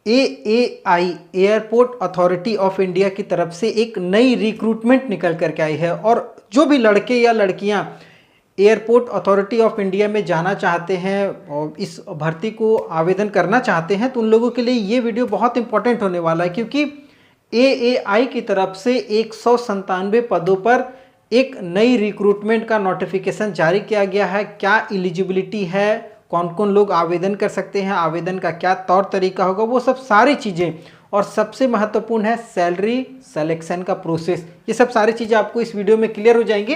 AAI airport authority of India की तरफ से एक नई रिक्रूटमेंट निकल करके आई है और जो भी लड़के या लड़कियां एयरपोर्ट अथॉरिटी ऑफ इंडिया में जाना चाहते हैं और इस भर्ती को आवेदन करना चाहते हैं तो उन लोगों के लिए ये वीडियो बहुत इंपॉर्टेंट होने वाला है, क्योंकि AAI की तरफ से 197 पदों पर एक नई रिक्रूटमेंट का नोटिफिकेशन जारी किया गया है। क्या एलिजिबिलिटी है, कौन कौन लोग आवेदन कर सकते हैं, आवेदन का क्या तौर तरीका होगा, वो सब सारी चीज़ें, और सबसे महत्वपूर्ण है सैलरी सिलेक्शन का प्रोसेस। ये सब सारी चीज़ें आपको इस वीडियो में क्लियर हो जाएंगी।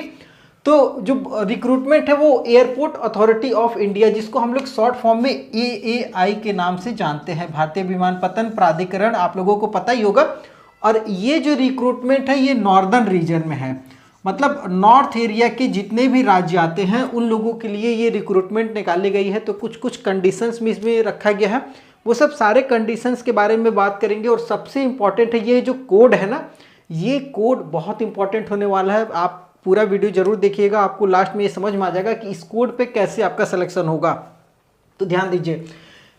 तो जो रिक्रूटमेंट है वो एयरपोर्ट अथॉरिटी ऑफ इंडिया, जिसको हम लोग शॉर्ट फॉर्म में AAI के नाम से जानते हैं, भारतीय विमानपत्तन प्राधिकरण, आप लोगों को पता ही होगा। और ये जो रिक्रूटमेंट है ये नॉर्दर्न रीजन में है, मतलब नॉर्थ एरिया के जितने भी राज्य आते हैं उन लोगों के लिए ये रिक्रूटमेंट निकाली गई है। तो कुछ कुछ कंडीशंस में इसमें रखा गया है, वो सब सारे कंडीशंस के बारे में बात करेंगे। और सबसे इम्पॉर्टेंट है ये जो कोड है ना, ये कोड बहुत इंपॉर्टेंट होने वाला है। आप पूरा वीडियो जरूर देखिएगा, आपको लास्ट में ये समझ में आ जाएगा कि इस कोड पे कैसे आपका सिलेक्शन होगा। तो ध्यान दीजिए,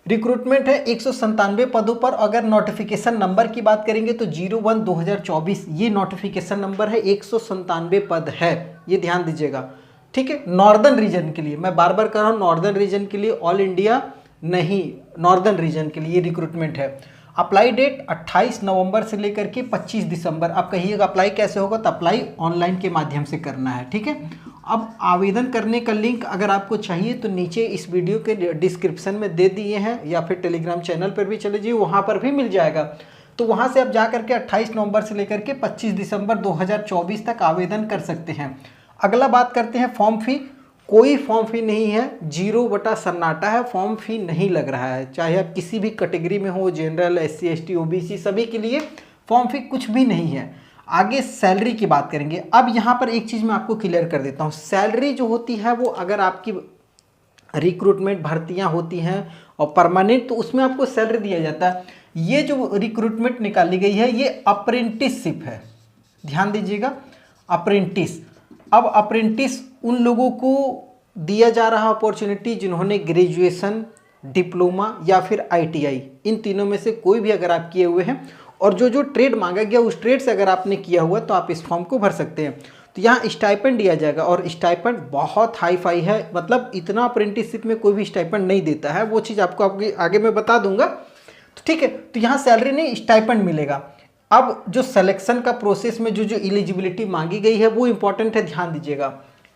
रिक्रूटमेंट है 197 पदों पर। अगर नोटिफिकेशन नंबर की बात करेंगे तो 01/2024 ये नोटिफिकेशन नंबर है, 197 पद है, ये ध्यान दीजिएगा। ठीक है, नॉर्दर्न रीजन के लिए, मैं बार बार कर रहा हूँ, नॉर्दर्न रीजन के लिए, ऑल इंडिया नहीं, नॉर्दर्न रीजन के लिए रिक्रूटमेंट है। अप्लाई डेट 28 नवंबर से लेकर के 25 दिसंबर। आप कहिएगा अप्लाई कैसे होगा, तो अप्लाई ऑनलाइन के माध्यम से करना है। ठीक है, अब आवेदन करने का लिंक अगर आपको चाहिए तो नीचे इस वीडियो के डिस्क्रिप्शन में दे दिए हैं, या फिर टेलीग्राम चैनल पर भी चले जाइए, वहाँ पर भी मिल जाएगा। तो वहाँ से आप जा करके 28 नवंबर से लेकर के 25 दिसंबर 2024 तक आवेदन कर सकते हैं। अगला बात करते हैं फॉर्म फी। कोई फॉर्म फी नहीं है, 0/सन्नाटा है, फॉर्म फी नहीं लग रहा है। चाहे आप किसी भी कैटेगरी में हो, जनरल, SC ST OBC, सभी के लिए फॉर्म फी कुछ भी नहीं है। आगे सैलरी की बात करेंगे। अब यहाँ पर एक चीज़ मैं आपको क्लियर कर देता हूँ, सैलरी जो होती है वो अगर आपकी रिक्रूटमेंट भर्तियाँ होती हैं और परमानेंट, तो उसमें आपको सैलरी दिया जाता है। ये जो रिक्रूटमेंट निकाली गई है ये अप्रेंटिसशिप है, ध्यान दीजिएगा, अप्रेंटिस। अब अप्रेंटिस उन लोगों को दिया जा रहा अपॉर्चुनिटी जिन्होंने ग्रेजुएशन, डिप्लोमा या फिर ITI, इन तीनों में से कोई भी अगर आप किए हुए हैं, और जो जो ट्रेड मांगा गया उस ट्रेड से अगर आपने किया हुआ तो आप इस फॉर्म को भर सकते हैं। तो यहाँ स्टाइपेंड दिया जाएगा, और स्टाइपेंड बहुत हाई फाई है, मतलब इतना अप्रेंटिसशिप में कोई भी स्टाइपेंड नहीं देता है, वो चीज़ आपको आगे मैं बता दूंगा। तो ठीक है, तो यहाँ सैलरी नहीं, स्टाइपेंड मिलेगा। अब जो सिलेक्शन का प्रोसेस में जो जो एलिजिबिलिटी मांगी गई है वो इंपॉर्टेंट है, ध्यान दीजिएगा।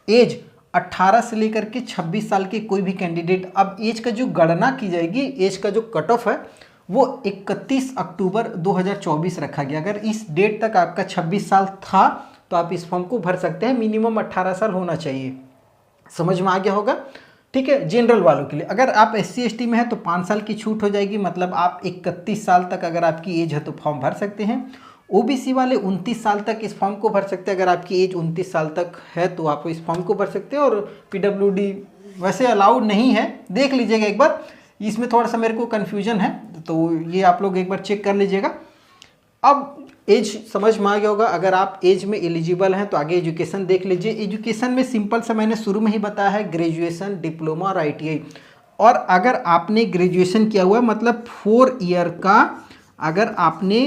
एज 18 से लेकर के 26 साल के कोई भी कैंडिडेट। अब एज का जो गणना की जाएगी, एज का जो कट ऑफ है वो 31 अक्टूबर 2024 रखा गया। अगर इस डेट तक आपका 26 साल था तो आप इस फॉर्म को भर सकते हैं, मिनिमम 18 साल होना चाहिए। समझ में आ गया होगा। ठीक है, जनरल वालों के लिए अगर आप SC ST में है तो 5 साल की छूट हो जाएगी, मतलब आप 31 साल तक अगर आपकी एज है तो फॉर्म भर सकते हैं। OBC वाले 29 साल तक इस फॉर्म को भर सकते हैं, अगर आपकी एज 29 साल तक है तो आप इस फॉर्म को भर सकते हैं। और PWD वैसे अलाउड नहीं है, देख लीजिएगा एक बार, इसमें थोड़ा सा मेरे को कन्फ्यूजन है, तो ये आप लोग एक बार चेक कर लीजिएगा। अब एज समझ में आ गया होगा। अगर आप एज में एलिजिबल हैं तो आगे एजुकेशन देख लीजिए। एजुकेशन में सिंपल सा मैंने शुरू में ही बताया है, ग्रेजुएशन, डिप्लोमा और ITI। और अगर आपने ग्रेजुएशन किया हुआ है, मतलब 4 ईयर का अगर आपने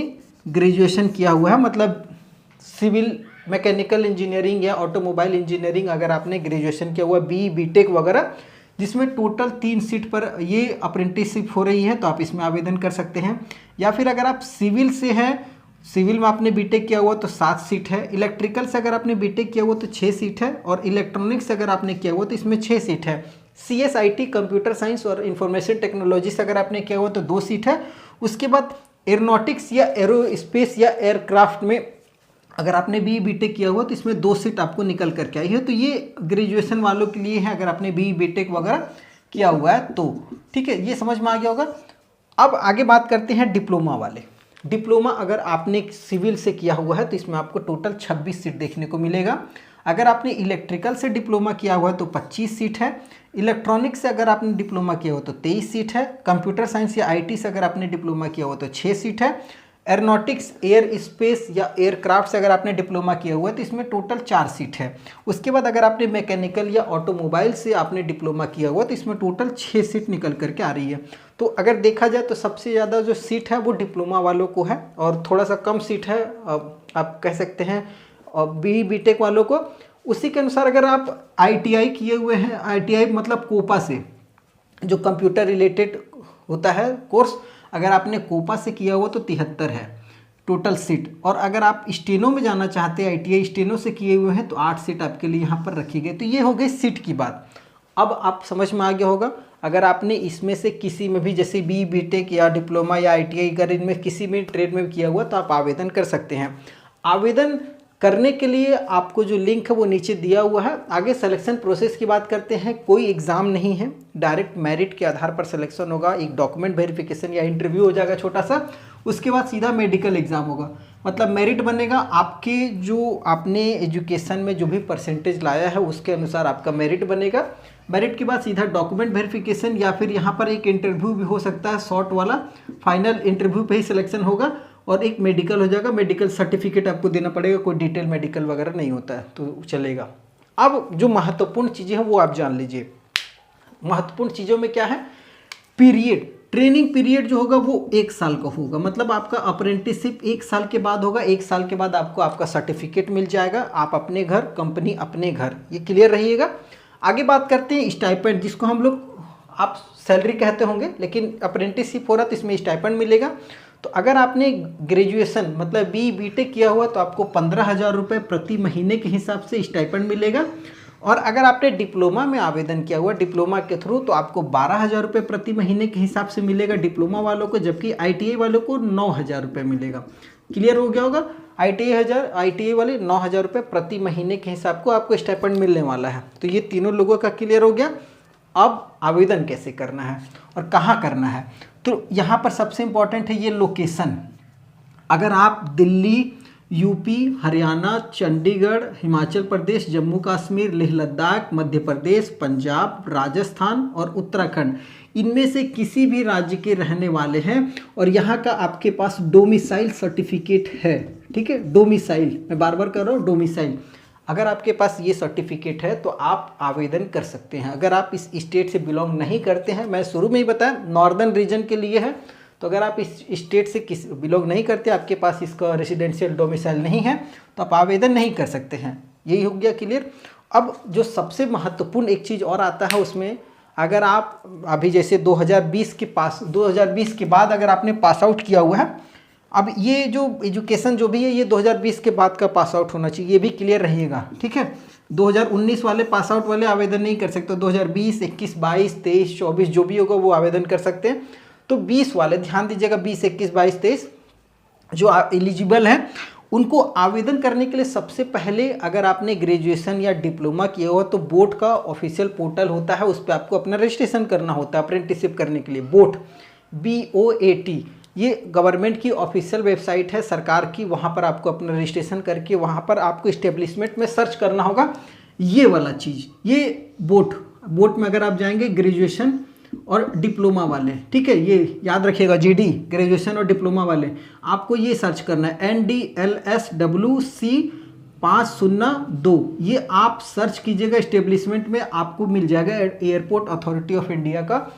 ग्रेजुएशन किया हुआ है, मतलब सिविल, मैकेनिकल इंजीनियरिंग या ऑटोमोबाइल इंजीनियरिंग अगर आपने ग्रेजुएशन किया हुआ है, BE BTech वगैरह, जिसमें टोटल 3 सीट पर ये अप्रेंटिसशिप हो रही है, तो आप इसमें आवेदन कर सकते हैं। या फिर अगर आप सिविल से हैं, सिविल में आपने BTech किया हुआ तो 7 सीट है। इलेक्ट्रिकल से अगर आपने BTech किया हुआ तो 6 सीट है, और इलेक्ट्रॉनिक्स से अगर आपने किया हुआ तो इसमें 6 सीट है। CS IT कंप्यूटर साइंस और इंफॉर्मेशन टेक्नोलॉजी से अगर आपने किया हुआ तो 2 सीट है। उसके बाद एरोनॉटिक्स या एरोस्पेस या एयरक्राफ्ट में अगर आपने BE BTech किया हुआ तो इसमें 2 सीट आपको निकल करके आई है। तो ये ग्रेजुएशन वालों के लिए है, अगर आपने BE BTech वगैरह किया हुआ है तो। ठीक है, ये समझ में आ गया होगा। अब आगे बात करते हैं डिप्लोमा वाले। डिप्लोमा अगर आपने सिविल से किया हुआ है तो इसमें आपको टोटल 26 सीट देखने को मिलेगा। अगर आपने इलेक्ट्रिकल से डिप्लोमा किया हुआ है तो 25 सीट है। इलेक्ट्रॉनिक्स से अगर आपने डिप्लोमा किया हुआ तो 23 सीट है। कंप्यूटर साइंस या IT से अगर आपने डिप्लोमा किया हुआ तो 6 सीट है। एरोनॉटिक्स, एयर स्पेस या एयरक्राफ्ट से अगर आपने डिप्लोमा किया हुआ है तो इसमें टोटल 4 सीट है। उसके बाद अगर आपने मैकेनिकल या ऑटोमोबाइल से आपने डिप्लोमा किया हुआ तो इसमें टोटल 6 सीट निकल करके आ रही है। तो अगर देखा जाए तो सबसे ज़्यादा जो सीट है वो डिप्लोमा वालों को है और थोड़ा सा कम सीट है आप कह सकते हैं बीटेक वालों को। उसी के अनुसार अगर आप ITI किए हुए हैं, ITI मतलब कोपा से, जो कंप्यूटर रिलेटेड होता है कोर्स, अगर आपने कोपा से किया हुआ तो 73 है टोटल सीट। और अगर आप स्टेनो में जाना चाहते हैं, ITI स्टेनो से किए हुए हैं, तो 8 सीट आपके लिए यहाँ पर रखी गई। तो ये हो गई सीट की बात। अब आप समझ में आ गया होगा, अगर आपने इसमें से किसी में भी जैसे बीटेक या डिप्लोमा या ITI अगर इनमें किसी भी ट्रेड में किया हुआ तो आप आवेदन कर सकते हैं। आवेदन करने के लिए आपको जो लिंक है वो नीचे दिया हुआ है। आगे सिलेक्शन प्रोसेस की बात करते हैं। कोई एग्ज़ाम नहीं है, डायरेक्ट मेरिट के आधार पर सिलेक्शन होगा। एक डॉक्यूमेंट वेरिफिकेशन या इंटरव्यू हो जाएगा छोटा सा, उसके बाद सीधा मेडिकल एग्ज़ाम होगा। मतलब मेरिट बनेगा आपके, जो आपने एजुकेशन में जो भी परसेंटेज लाया है उसके अनुसार आपका मेरिट बनेगा। मेरिट के बाद सीधा डॉक्यूमेंट वेरिफिकेशन या फिर यहाँ पर एक इंटरव्यू भी हो सकता है शॉर्ट वाला, फाइनल इंटरव्यू पे ही सिलेक्शन होगा और एक मेडिकल हो जाएगा। मेडिकल सर्टिफिकेट आपको देना पड़ेगा, कोई डिटेल मेडिकल वगैरह नहीं होता है तो चलेगा। अब जो महत्वपूर्ण चीज़ें हैं वो आप जान लीजिए। महत्वपूर्ण चीज़ों में क्या है, पीरियड, ट्रेनिंग पीरियड जो होगा वो 1 साल का होगा। मतलब आपका अप्रेंटिसशिप 1 साल के बाद होगा। 1 साल के बाद आपको आपका सर्टिफिकेट मिल जाएगा। आप अपने घर, कंपनी अपने घर, ये क्लियर रहिएगा। आगे बात करते हैं स्टाइपेंड, जिसको हम लोग आप सैलरी कहते होंगे, लेकिन अप्रेंटिसशिप हो रहा तो इसमें स्टाइपेंड मिलेगा। तो अगर आपने ग्रेजुएशन मतलब बीटेक किया हुआ तो आपको 15,000 रुपये प्रति महीने के हिसाब से स्टाइपेंड मिलेगा। और अगर आपने डिप्लोमा में आवेदन किया हुआ डिप्लोमा के थ्रू तो आपको 12,000 रुपये प्रति महीने के हिसाब से मिलेगा डिप्लोमा वालों को, जबकि ITI वालों को 9,000 रुपये मिलेगा। क्लियर हो गया होगा। ITI वाले 9,000 रुपये प्रति महीने के हिसाब को आपको स्टाइपेंड मिलने वाला है। तो ये तीनों लोगों का क्लियर हो गया। अब आवेदन कैसे करना है और कहाँ करना है, तो यहाँ पर सबसे इम्पॉर्टेंट है ये लोकेशन। अगर आप दिल्ली, यूपी, हरियाणा, चंडीगढ़, हिमाचल प्रदेश, जम्मू कश्मीर, लेह लद्दाख, मध्य प्रदेश, पंजाब, राजस्थान और उत्तराखंड, इनमें से किसी भी राज्य के रहने वाले हैं और यहाँ का आपके पास डोमिसाइल सर्टिफिकेट है, ठीक है, डोमिसाइल, मैं बार बार कर रहा हूँ डोमिसाइल, अगर आपके पास ये सर्टिफिकेट है तो आप आवेदन कर सकते हैं। अगर आप इस स्टेट से बिलोंग नहीं करते हैं, मैं शुरू में ही बताया नॉर्दर्न रीजन के लिए है, तो अगर आप इस स्टेट से बिलोंग नहीं करते, आपके पास इसका रेसिडेंशियल डोमिसाइल नहीं है, तो आप आवेदन नहीं कर सकते हैं। यही हो गया क्लियर। अब जो सबसे महत्वपूर्ण एक चीज़ और आता है उसमें, अगर आप अभी जैसे 2020 के बाद अगर आपने पास आउट किया हुआ है, अब ये जो एजुकेशन जो भी है ये 2020 के बाद का पास आउट होना चाहिए, ये भी क्लियर रहिएगा, ठीक है। 2019 वाले पास आउट वाले आवेदन नहीं कर सकते, 2020, 21, 22, 23, 24 जो भी होगा वो आवेदन कर सकते हैं। तो 20 वाले ध्यान दीजिएगा, 20, 21, 22, 23 जो एलिजिबल हैं उनको आवेदन करने के लिए सबसे पहले अगर आपने ग्रेजुएशन या डिप्लोमा किया हुआ तो बोर्ड का ऑफिशियल पोर्टल होता है, उस पर आपको अपना रजिस्ट्रेशन करना होता है अप्रेंटिसशिप करने के लिए। बोट BOAT ये गवर्नमेंट की ऑफिशियल वेबसाइट है सरकार की, वहाँ पर आपको अपना रजिस्ट्रेशन करके वहाँ पर आपको इस्टेब्लिशमेंट में सर्च करना होगा ये वाला चीज़, ये बोट में अगर आप जाएंगे ग्रेजुएशन और डिप्लोमा वाले, ठीक है, ये याद रखिएगा GD ग्रेजुएशन और डिप्लोमा वाले, आपको ये सर्च करना है NDLSWC 502, ये आप सर्च कीजिएगा इस्टेब्लिशमेंट में आपको मिल जाएगा एयरपोर्ट अथॉरिटी ऑफ इंडिया का,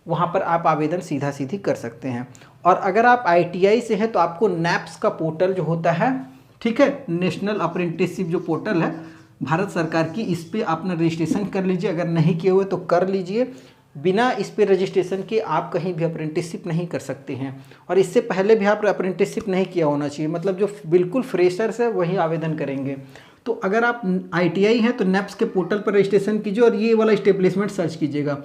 वहाँ पर आप आवेदन सीधा सीधी कर सकते हैं। और अगर आप ITI से हैं तो आपको NAPS का पोर्टल जो होता है, ठीक है, नेशनल अप्रेंटिसशिप जो पोर्टल है भारत सरकार की, इस पर अपना रजिस्ट्रेशन कर लीजिए। अगर नहीं किए हुए तो कर लीजिए। बिना इस पे रजिस्ट्रेशन के आप कहीं भी अप्रेंटिसशिप नहीं कर सकते हैं और इससे पहले भी आप अप्रेंटिसशिप नहीं किया होना चाहिए, मतलब जो बिल्कुल फ्रेशर्स है वही आवेदन करेंगे। तो अगर आप ITI हैं तो NAPS के पोर्टल पर रजिस्ट्रेशन कीजिए और ये वाला इस्टेब्लिशमेंट सर्च कीजिएगा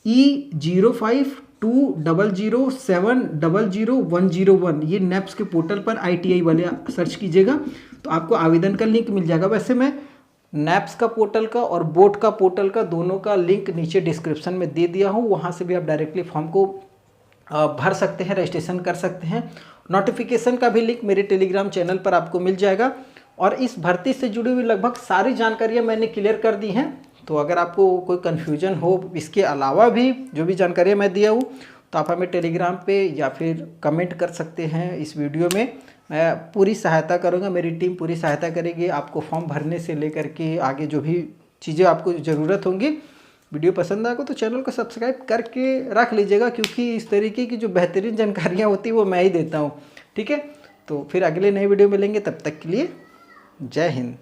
E052007000101, ये NAPS के पोर्टल पर ITI वाले सर्च कीजिएगा तो आपको आवेदन का लिंक मिल जाएगा। वैसे मैं NAPS का पोर्टल का और बोट का पोर्टल का दोनों का लिंक नीचे डिस्क्रिप्शन में दे दिया हूँ, वहाँ से भी आप डायरेक्टली फॉर्म को भर सकते हैं, रजिस्ट्रेशन कर सकते हैं। नोटिफिकेशन का भी लिंक मेरे टेलीग्राम चैनल पर आपको मिल जाएगा और इस भर्ती से जुड़ी हुई लगभग सारी जानकारियाँ मैंने क्लियर कर दी हैं। तो अगर आपको कोई कन्फ्यूजन हो इसके अलावा भी जो भी जानकारियाँ मैं दिया हूँ तो आप हमें टेलीग्राम पे या फिर कमेंट कर सकते हैं इस वीडियो में। मैं पूरी सहायता करूँगा, मेरी टीम पूरी सहायता करेगी आपको फॉर्म भरने से लेकर के आगे जो भी चीज़ें आपको ज़रूरत होंगी। वीडियो पसंद आएगा तो चैनल को सब्सक्राइब करके रख लीजिएगा, क्योंकि इस तरीके की जो बेहतरीन जानकारियाँ होती हैं वो मैं ही देता हूँ। ठीक है, तो फिर अगले नए वीडियो मिलेंगे, तब तक के लिए जय हिंद।